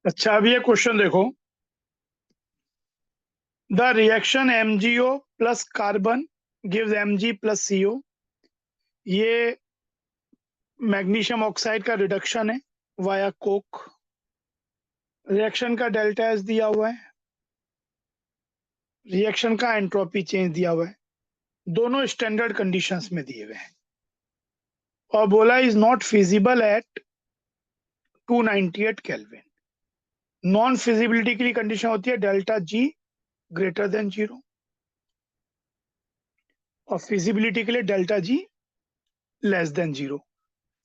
अच्छा, अब ये क्वेश्चन देखो। The reaction MgO plus carbon gives Mg plus CO। ये मैग्नीशियम ऑक्साइड का रिडक्शन है वाया कोक। रिएक्शन का डेल्टा एस दिया हुआ है, रिएक्शन का एंट्रोपी चेंज दिया हुआ है, दोनों स्टैंडर्ड कंडीशंस में दिए हुए हैं और बोला is not feasible at 298 kelvin. Non feasibility के लिए कंडीशन होती है डेल्टा जी ग्रेटर देन 0 और फिजिबिलिटी के लिए डेल्टा जी लेस देन 0।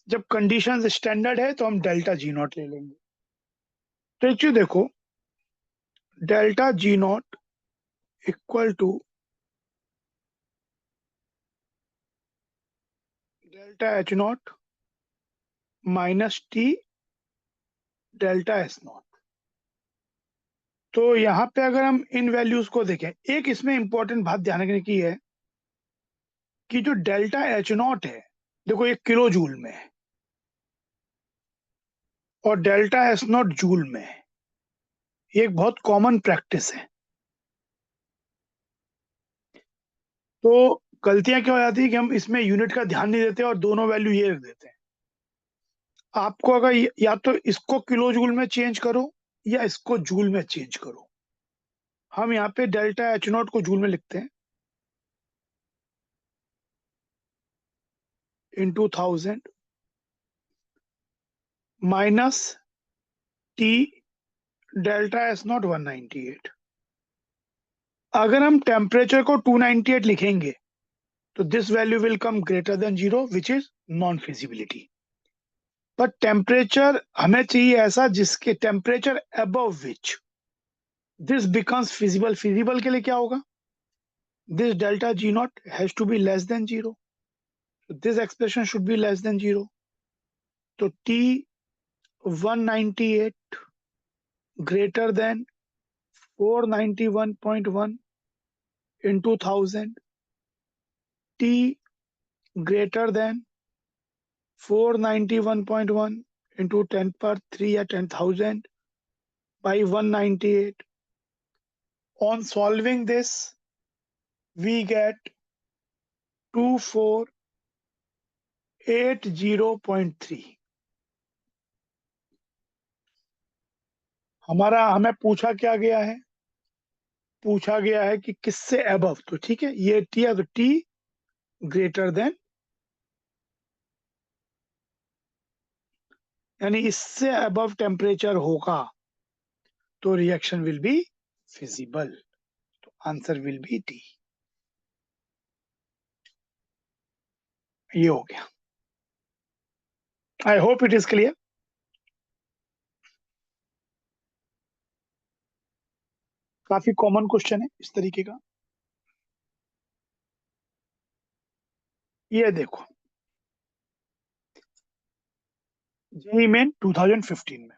जब कंडीशंस स्टैंडर्ड है तो हम डेल्टा जी नॉट ले लेंगे। तो एक चीज देखो, delta G naught equal to delta H not minus T delta S naught. तो यहाँ पे अगर हम इन वैल्यूज को देखें, एक इसमें इंपॉर्टेंट बात ध्यान रखने की है कि जो डेल्टा एच नॉट है, देखो ये किलो जूल में है और डेल्टा एस नॉट जूल में है। ये एक बहुत कॉमन प्रैक्टिस है। तो गलतियां क्या हो जाती है कि हम इसमें यूनिट का ध्यान नहीं देते और दोनों वैल्यू ये रख देते हैं। आपको अगर या तो इसको किलो जूल में चेंज करो या इसको जूल में चेंज करो। हम यहाँ पे डेल्टा एच नॉट को जूल में लिखते हैं into 1000 minus T delta S naught 198। अगर हम टेम्परेचर को 298 लिखेंगे तो this value will come greater than 0 which is non feasibility. पर टेम्परेचर हमें चाहिए ऐसा जिसके temperature above which this becomes feasible. Feasible के लिए क्या होगा? This delta G naught has to be less than 0। This expression should be less than 0। तो T 198 greater than 491.1 into 1000, T greater then 491.1 into 10 पर 3 या 10,000 by 198. On solving this, we get 2480.3। हमें पूछा क्या गया है? पूछा गया है कि किससे अबव। तो ठीक है, ये टी है तो टी ग्रेटर देन, यानी इससे अबव टेम्परेचर होगा तो रिएक्शन विल बी फिजिबल। तो आंसर विल बी डी। ये हो गया। I hope it is clear. काफी कॉमन क्वेश्चन है इस तरीके का। ये देखो, जेईई मेन 2015 में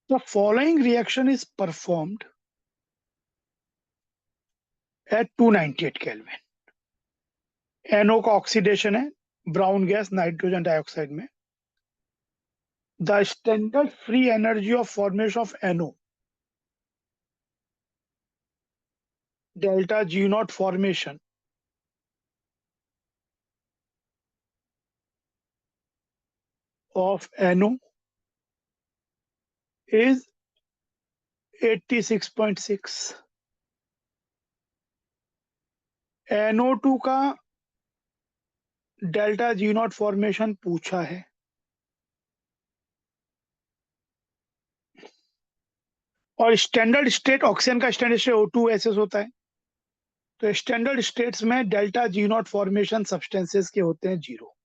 the following reaction is performed eight 298 kelvin. NO का ऑक्सीडेशन है, ब्राउन गैस नाइट्रोजन डाइऑक्साइड में। The standard free energy of formation of NO delta G naught formation of NO is 86.6। NO2 का delta G naught formation पूछा है और standard state oxygen का standard state O2 होता है। तो स्टैंडर्ड स्टेट्स में delta G naught formation substances के होते हैं 0।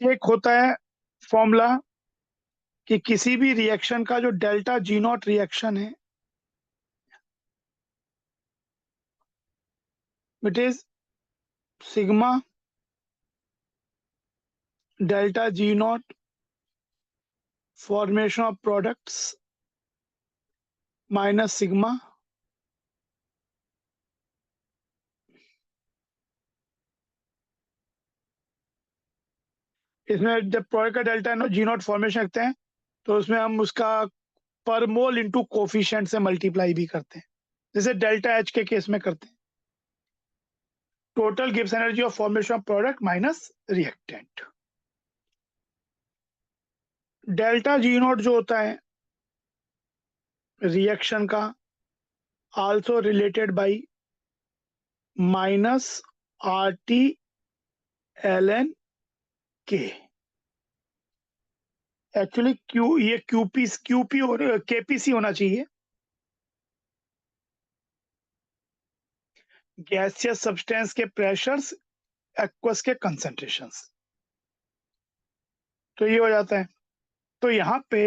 एक होता है फॉर्मूला कि किसी भी रिएक्शन का जो डेल्टा जी नॉट रिएक्शन है it is sigma delta G naught formation of products minus sigma इसमें जब प्रोडक्ट का delta no G naught formation रखते हैं तो उसमें हम उसका पर मोल इंटू कोफिशिएंट से मल्टीप्लाई भी करते हैं, जैसे डेल्टा एच के केस में करते हैं। टोटल गिव्स energy of formation of product minus reactant. Delta G naught जो होता है रिएक्शन का, also related by minus R T L N K. Actually ये क्यूपी और केपीसी होना चाहिए, गैसियस सब्सटेंस के प्रेशर्स एक्वस के कंसंट्रेशंस। तो ये हो जाता है। तो यहाँ पे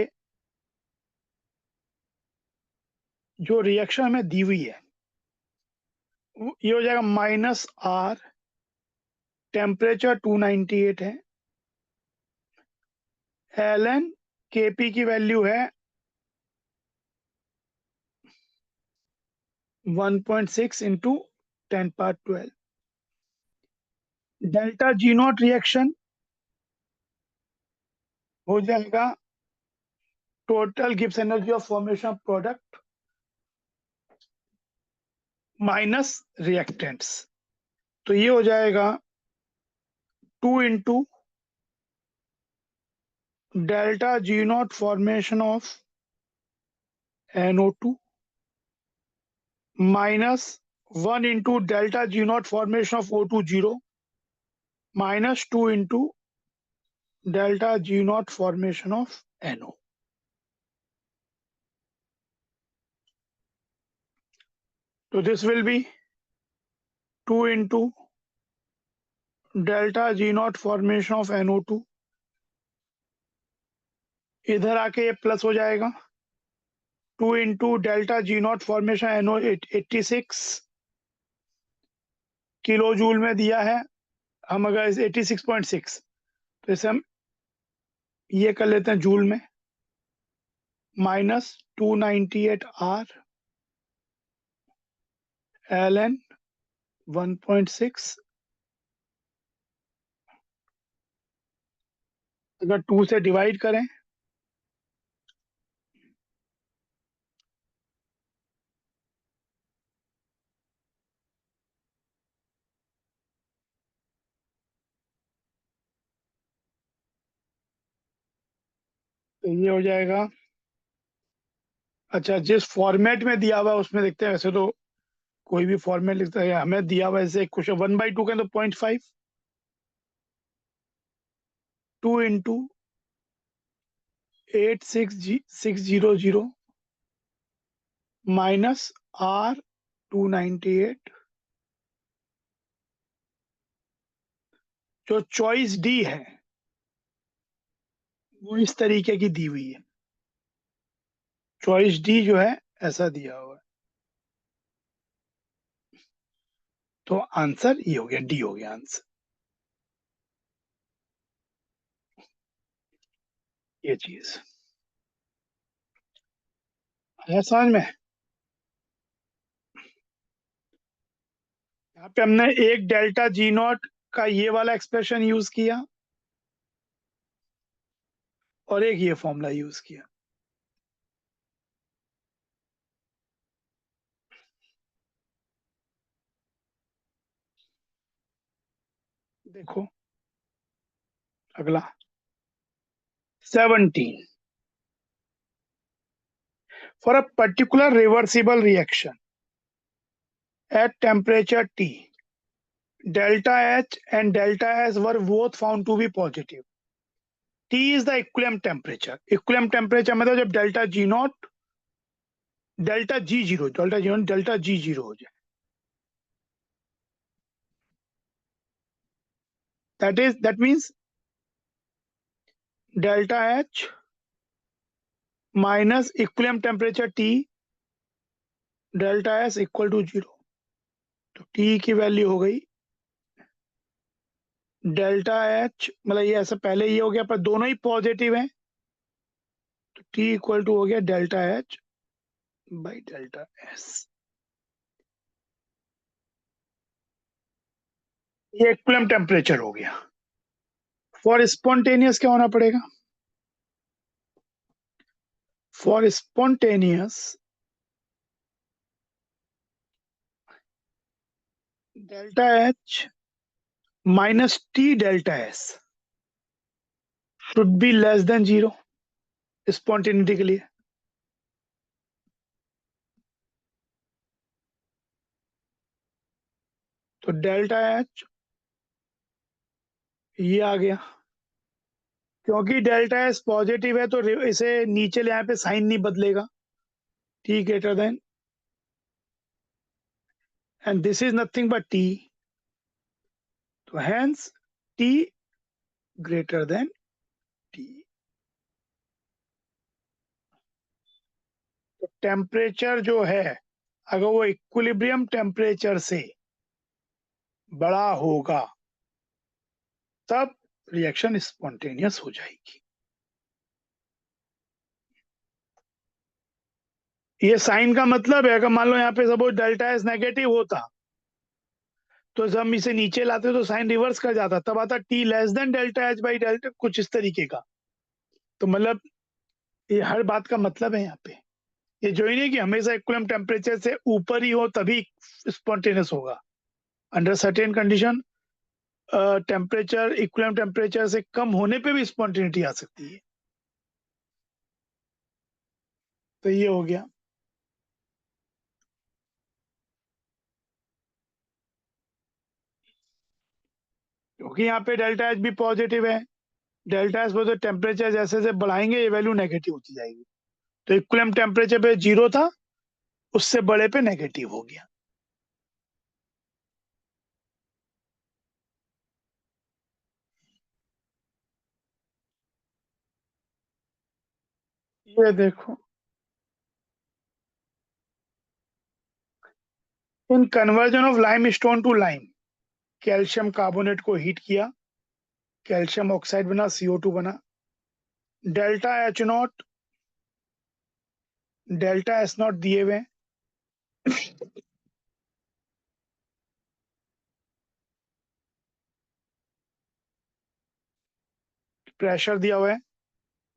जो रिएक्शन हमें दी हुई है ये हो जाएगा माइनस आर, टेम्परेचर 298 है, एल एन केपी की वैल्यू है 1.6 into 10⁻12। Delta G naught reaction हो जाएगा total Gibbs energy of formation of product minus reactants. तो ये हो जाएगा 2 into delta G naught formation of NO2 minus 1 into delta G naught formation of O2 0 minus 2 into delta G naught formation of NO। तो this will be 2 into delta G naught formation of NO2, इधर आके ये plus हो जाएगा 2 into delta G naught formation NO 86 kilo joule में दिया है। हम अगर 86.6 तो इसे हम ये कर लेते हैं जूल में, माइनस 298 R एल एन 1.6, अगर 2 से डिवाइड करें तो ये हो जाएगा। अच्छा, जिस फॉर्मेट में दिया हुआ है उसमें देखते हैं, वैसे तो कोई भी फॉर्मेट लिखता है, हमें दिया हुआ है जैसे क्वेश्चन 1/2 का तो 0.5, 2 इंटू 86600 माइनस R 298। जो चॉइस डी है वो इस तरीके की दी हुई है, चॉइस डी जो है ऐसा दिया हुआ है। तो आंसर ये हो गया, डी हो गया आंसर, ये चीज है समझ में। यहाँ पे हमने एक डेल्टा जी नॉट का ये वाला एक्सप्रेशन यूज किया और एक ये फॉर्मूला यूज किया। देखो अगला 17, for a particular reversible reaction at temperature T, delta H and delta S were both found to be positive. T is the equilibrium temperature. Equilibrium temperature मतलब जब delta G naught delta G zero हो जाए, that means delta H minus equilibrium temperature T delta S equal to 0। तो T की value हो गई delta H, मतलब ये ऐसा पहले ये हो गया पर दोनों ही पॉजिटिव हैं, तो T इक्वल टू हो गया delta H by delta S। ये इक्विलिब्रियम टेम्परेचर हो गया। फॉर स्पॉन्टेनियस क्या होना पड़ेगा? For spontaneous delta H minus T delta S should be less than 0 spontaneity के लिए। तो डेल्टा एच ये आ गया, क्योंकि डेल्टा एस पॉजिटिव है तो इसे नीचे ले यहाँ पे साइन नहीं बदलेगा, T greater than, and this is nothing but T, तो hence T greater than T. तो टेम्परेचर जो है अगर वो इक्विलिब्रियम टेम्परेचर से बड़ा होगा तब रिएक्शन स्पॉन्टेनियस हो जाएगी। ये साइन का मतलब है, अगर मान लो यहाँ पे सपोज डेल्टा एस नेगेटिव होता तो जब हम इसे नीचे लाते तो साइन रिवर्स कर जाता, तब आता T less than delta H by delta, कुछ इस तरीके का। तो मतलब ये हर बात का मतलब है यहाँ पे, ये जो ही नहीं कि हमेशा इक्विलिब्रियम टेम्परेचर से ऊपर ही हो तभी स्पॉन्टेनियस होगा। Under certain condition temperature equilibrium temperature से कम होने पे भी स्पॉन्टेनिटी आ सकती है। तो ये हो गया। क्योंकि यहाँ पे डेल्टा एच भी पॉजिटिव है, डेल्टा एच पर तो टेम्परेचर जैसे जैसे बढ़ाएंगे ये वैल्यू नेगेटिव होती जाएगी। तो इक्विलिब्रियम टेम्परेचर पे 0 था, उससे बड़े पे नेगेटिव हो गया। ये देखो, in conversion of limestone to lime, calcium carbonate को हीट किया, कैल्शियम ऑक्साइड बना, CO2 बना, delta H naught delta S naught दिए हुए, प्रेशर दिया हुआ है,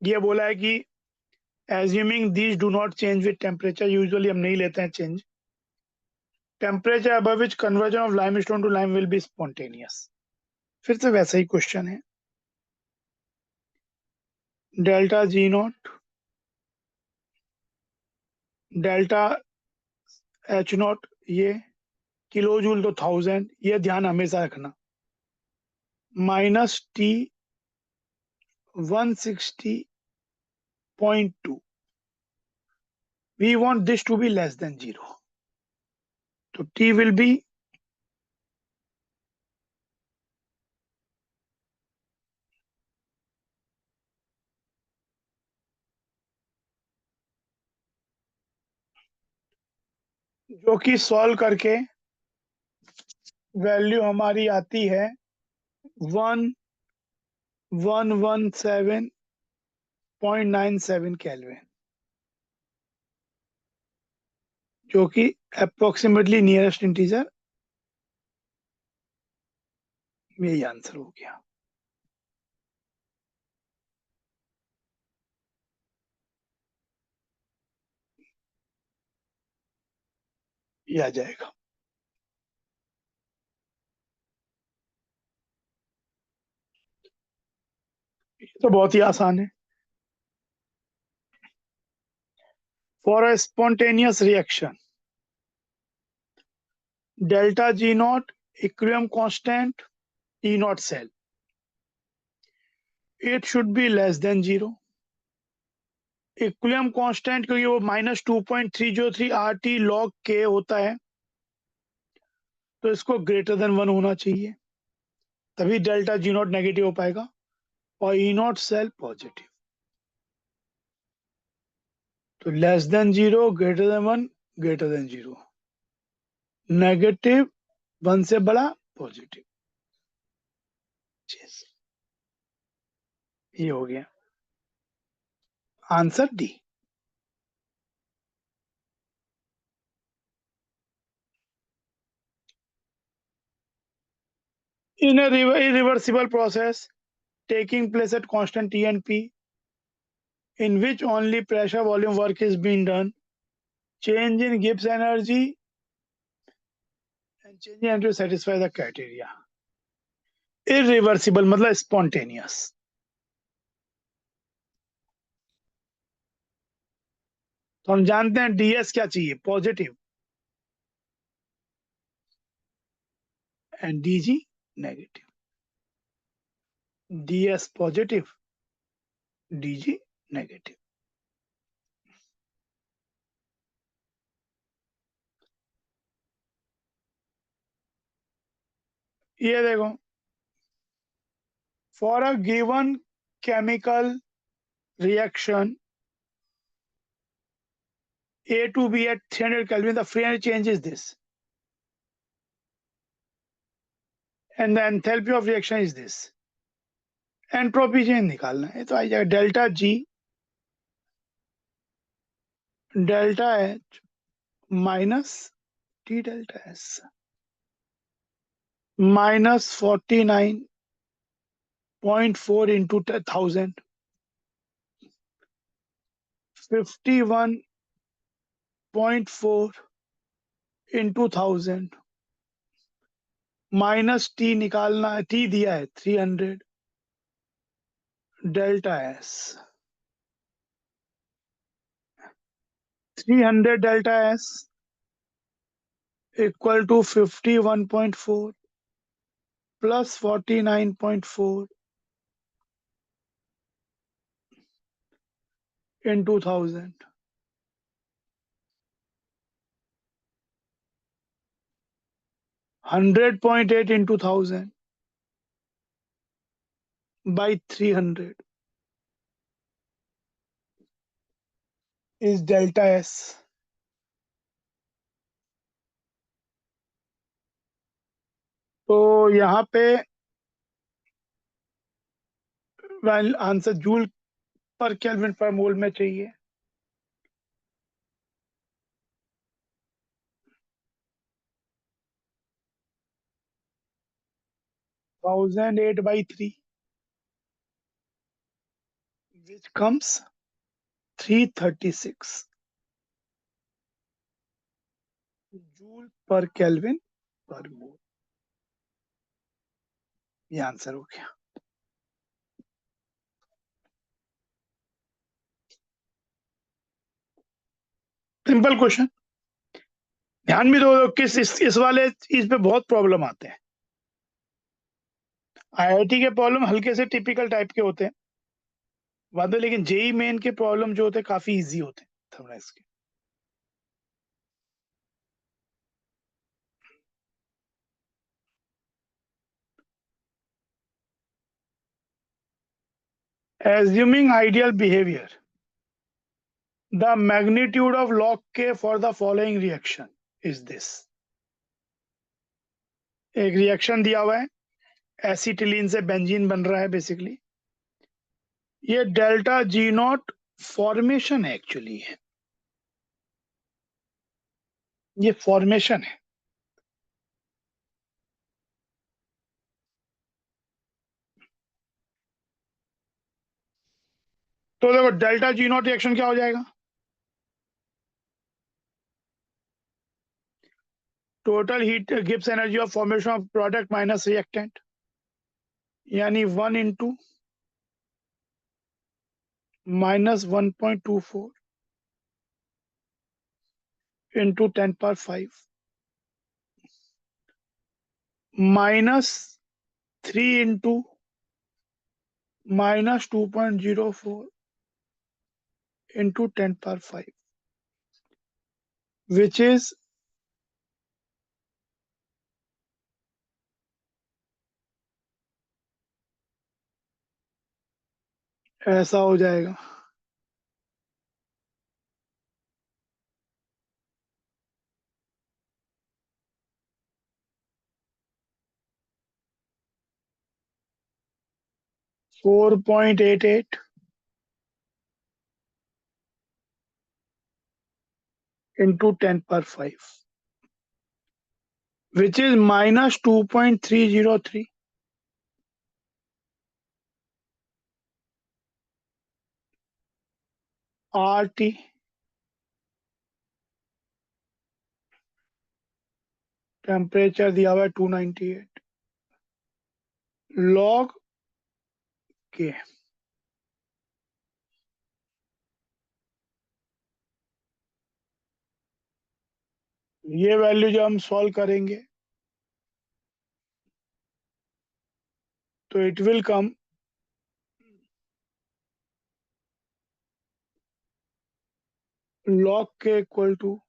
ये बोला है कि assuming these do not change with temperature, usually हम नहीं लेते हैं change, temperature above which conversion of limestone to lime will be spontaneous. फिर से वैसा ही क्वेश्चन है, delta G naught delta H naught, ये किलो जूल तो 1000, ये ध्यान हमेशा रखना, minus T 160.2, we want this to be less than 0, तो टी विल बी जो कि सॉल्व करके वैल्यू हमारी आती है 1117.97 केल्विन, जो कि अप्रोक्सीमेटली नियरेस्ट इंटीजर में यही आंसर हो गया। ये आ जाएगा। ये तो बहुत ही आसान है। For a spontaneous reaction delta G naught equilibrium constant E naught cell, it should be less than 0। Equilibrium constant क्योंकि वो -2.303 RT log K होता है, तो इसको ग्रेटर देन 1 होना चाहिए, तभी डेल्टा जी नॉट नेगेटिव हो पाएगा और E नॉट सेल पॉजिटिव। तो less than 0, greater than 1, greater than 0, negative 1 से बड़ा, पॉजिटिव। ये हो गया answer D. In reversible process taking place at constant T and P, in which only pressure volume work is being done, change in Gibbs energy, and change in energy to satisfy the criteria. Irreversible मतलब spontaneous. तो हम जानते हैं ds क्या चाहिए, positive, and dg negative. ds positive, dg negative. ये देखो, for a given chemical reaction A to B at 300 Kelvin, the free energy change is this. And the enthalpy of reaction is this. Entropy change निकालना है तो आ जाएगा delta G delta H minus T delta S minus 49.4 into 1000 51.4 into 1000 minus T निकालना है, T दिया है 300 delta S 300 delta S equal to 51.4 plus 49.4 into 1000 100.8 into 1000 by 300 is delta S. तो यहाँ पे आंसर जूल पर केल्विन पर मोल में चाहिए. Thousand 8 by 3 which comes 336 joule पर केल्विन पर मोल. ये आंसर हो गया. Simple question. ध्यान भी दो किस इस वाले चीज पे बहुत प्रॉब्लम आते हैं. आईआईटी के प्रॉब्लम हल्के से टिपिकल टाइप के होते हैं वादे, लेकिन जेई मेन के प्रॉब्लम जो होते हैं काफी इजी होते हैं थर्मोडायनेमिक्स के. Assuming ideal behavior, the magnitude of log K for the following reaction is this. एक रिएक्शन दिया हुआ है, एसिटिलीन से बेंजीन बन रहा है बेसिकली. ये डेल्टा जी नॉट फॉर्मेशन है एक्चुअली, है ये फॉर्मेशन है. तो देखो डेल्टा जी नॉट रिएक्शन क्या हो जाएगा, total heat Gibbs energy of formation of product minus reactant, यानी 1 into minus 1.24 into 10⁵ minus 3 into minus 2.04 into 10⁵, which is ऐसा हो जाएगा. (4.88) into 10⁵, which is minus 2.303 RT temperature दिया हुआ है 298 log K। ये वैल्यू जो हम सॉल्व करेंगे तो it will come log K equal to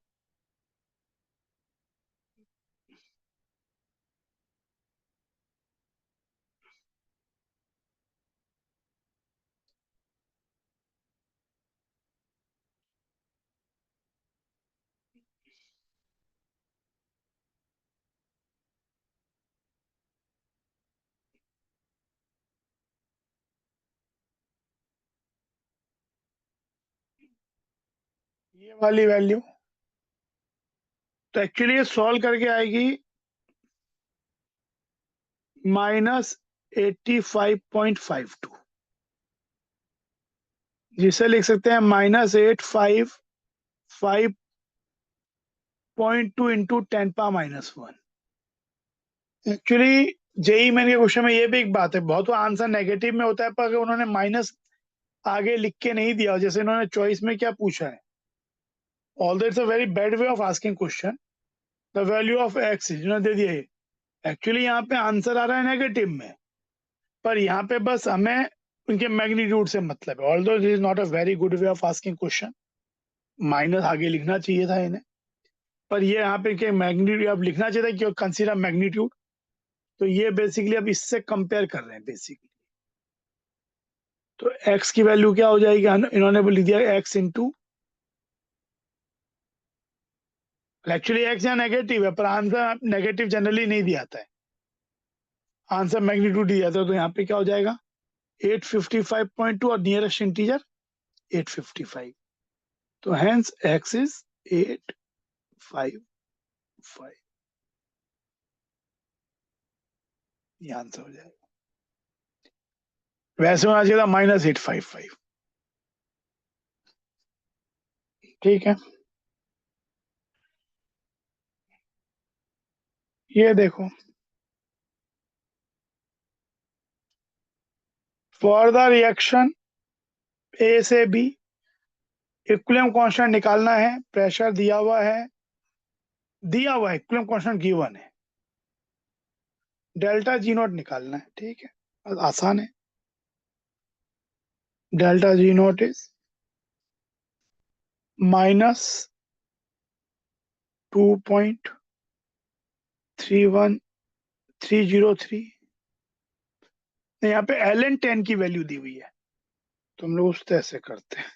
ये वाली वैल्यू। तो एक्चुअली ये सॉल्व करके आएगी -85.52, जिसे लिख सकते हैं -855.2 इंटू 10⁻⁻1। एक्चुअली जेई मेन के क्वेश्चन में ये भी एक बात है, बहुत तो आंसर नेगेटिव में होता है, पर अगर उन्होंने माइनस आगे लिख के नहीं दिया, जैसे इन्होंने चॉइस में क्या पूछा है, although it's a very bad way of asking question, the value of x इन्होंने दे दिया है। एक्चुअली यहाँ पे आंसर आ रहा है नेगेटिव में, पर यहाँ पे बस हमें उनके मैग्नीट्यूड से मतलब है। Although this is not a very good way of asking question, minus आगे लिखना चाहिए था इन्हें, पर ये यहाँ पे क्या मैग्नीट्यूड अब लिखना चाहिए था कि कंसीडर मैग्नीट्यूड। तो ये बेसिकली अब इससे कंपेयर कर रहे हैं बेसिकली। तो x की वैल्यू क्या हो जाएगी, इन्होंने लिख दिया x इंटू, एक्चुअली x यहाँ नेगेटिव है, पर आंसर नेगेटिव जनरली नहीं दिया था, आंसर मैग्नीट्यूड दिया था। तो यहाँ पे क्या हो जाएगा 855.2 और नियरेस्ट इंटीजर 855, तो हेंस x इज 855, ये आंसर हो जाएगा। वैसे होना चाहिए था -855। ठीक है, ये देखो फॉर द रिएक्शन ए से बी इक्विलिब्रियम कांस्टेंट निकालना है, प्रेशर दिया हुआ है, इक्विलिब्रियम कांस्टेंट गिवन है, डेल्टा जी नॉट निकालना है। ठीक है, आसान है। Delta G not is -2.31303। यहाँ पे ln10 की वैल्यू दी हुई है, तो हम लोग उस तरह से करते हैं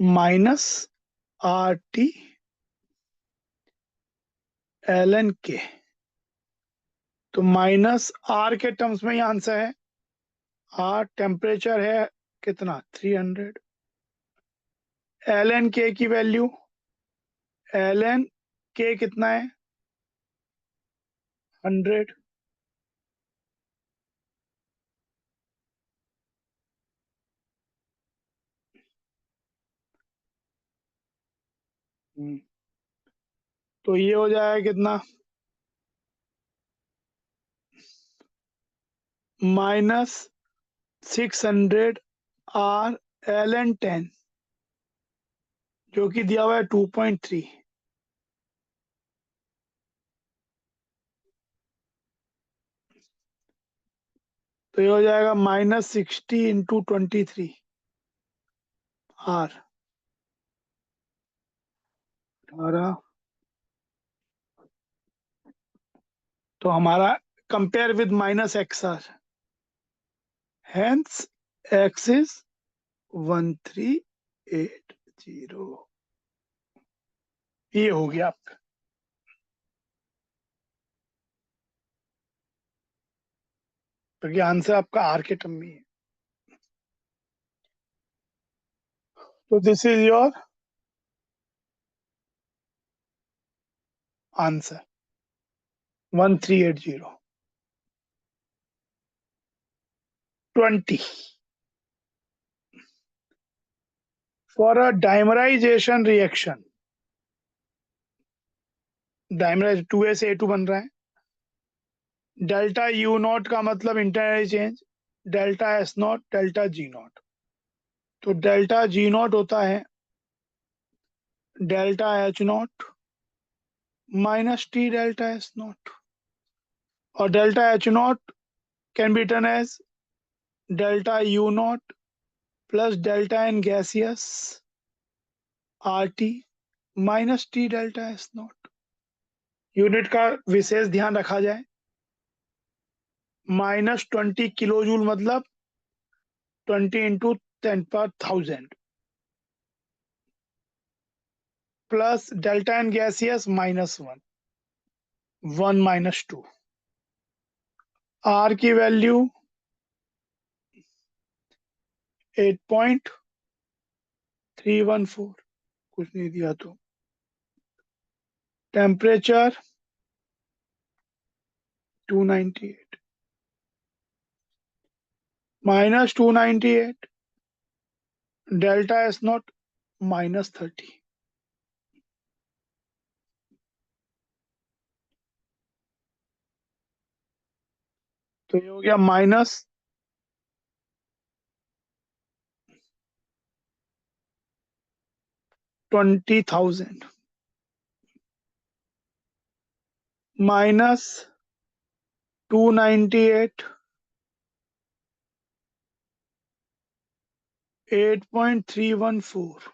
-RT ln K। तो -R के टर्म्स में ये आंसर है, R टेम्परेचर है कितना 300, ln K की वैल्यू ln K कितना है 100, तो ये हो जाएगा कितना -600 R ln10, जो कि दिया हुआ है 2.3। तो ये हो जाएगा -60 इंटू 23 R 18। तो हमारा compare with -XR, hence x is 1380। ये हो गया आपका, क्योंकि आंसर आपका R के टर्म में है। तो this is your answer 1380 20। For a dimerisation reaction, dimerise 2A से A2 बन रहा है, डेल्टा यू नॉट का मतलब internal change, delta S nought, delta G nought. तो डेल्टा जी नॉट होता है delta H not minus T delta S nought, और delta H nought can be written as delta U nought plus delta N gaseous R T minus T delta S nought. Unit का विशेष ध्यान रखा जाए, -20 kilo joule मतलब 20 × 10⁻1000 plus delta N gaseous -1, 1 - 2। R की value 8.314, कुछ नहीं दिया तो। Temperature 298, -298, delta S naught -30। तो ये हो गया -20,000 -298, 8.314,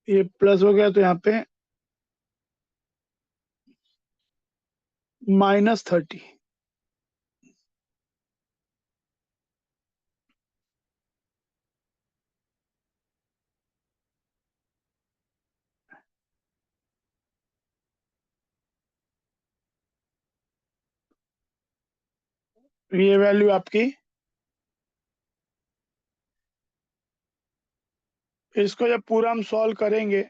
ये प्लस हो गया तो यहाँ पे -30। ये वैल्यू आपकी, इसको जब पूरा हम सॉल्व करेंगे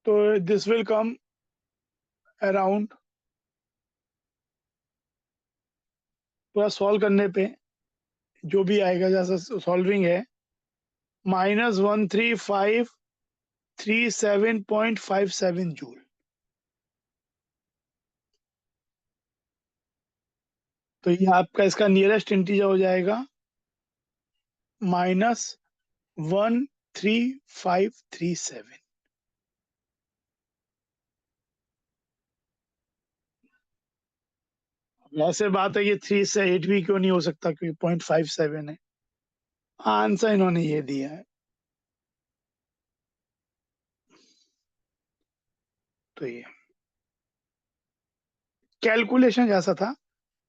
तो दिस विल कम अराउंड, पूरा सॉल्व करने पे जो भी आएगा जैसा सॉल्विंग है, -13537.57 जूल। तो ये आपका इसका नियरेस्ट इंटीजर हो जाएगा -13537। वैसे बात है कि 3 से 8 भी क्यों नहीं हो सकता, क्योंकि 0.57 है। आंसर इन्होंने ये दिया है। तो ये कैलकुलेशन जैसा था,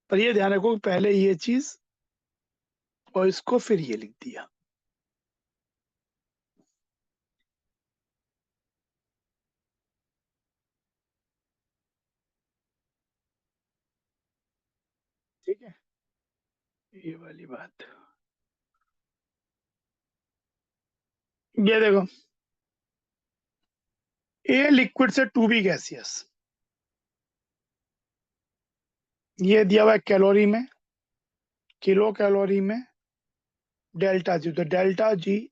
पर ये ध्यान रखो पहले ये चीज और इसको फिर ये लिख दिया। ठीक है, ये वाली बात। ये देखो, ए लिक्विड से 2B गैसियस, ये दिया हुआ है कैलोरी में, किलो कैलोरी में, डेल्टा जी, तो delta G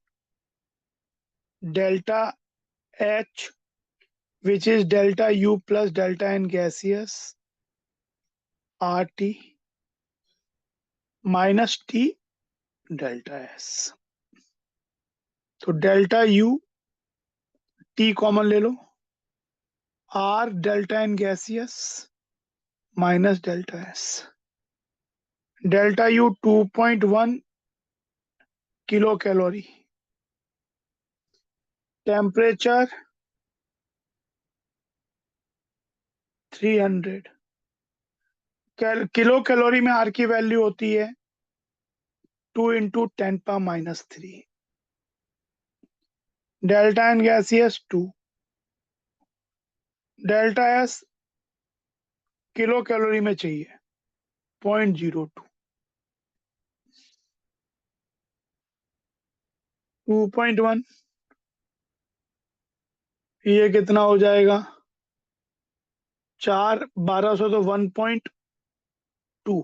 delta H which is delta U plus delta N gaseous R T minus T delta S. तो डेल्टा यू टी कॉमन ले लो, R delta N gaseous minus delta S, delta U 2.1 kilo calorie, temperature 300, kilo calorie में R की value होती है 2 × 10⁻³ delta N gaseous 2, delta S kilo calorie में चाहिए 0.02, 2.1, ये कितना हो जाएगा 4 1200 तो 1.2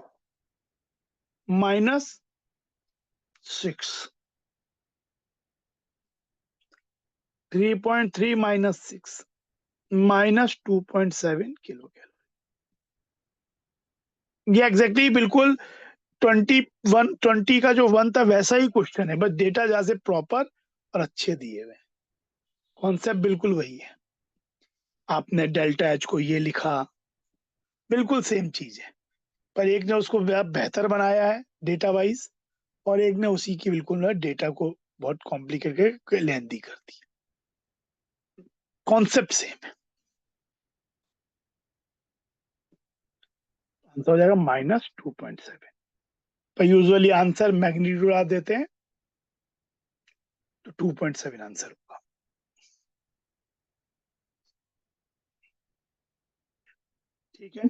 minus 6 3.3 minus 6 minus 2.7 kilo calorie. ये एग्जैक्टली बिल्कुल 20 का जो 1 था वैसा ही क्वेश्चन है, बस डेटा जहां से प्रॉपर और अच्छे दिए हुए। कॉन्सेप्ट बिल्कुल वही है। आपने डेल्टा एच को ये लिखा, बिल्कुल सेम चीज है, पर एक ने उसको बेहतर बनाया है डेटा वाइज, और एक ने उसी की बिल्कुल डेटा को बहुत कॉम्प्लिकेटेड लेंथी कर दी। कॉन्सेप्ट सेम है। आंसर हो जाएगा -2.7। पर यूजुअली आंसर मैग्नीट्यूड आ देते हैं, तो 2.7 आंसर होगा। ठीक है,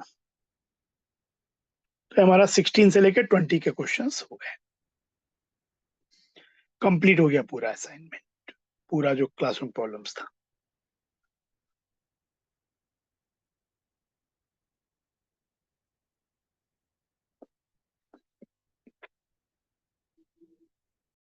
तो हमारा 16 से लेकर 20 के क्वेश्चंस हो गए। कंप्लीट हो गया पूरा असाइनमेंट, पूरा जो क्लासरूम प्रॉब्लम्स था।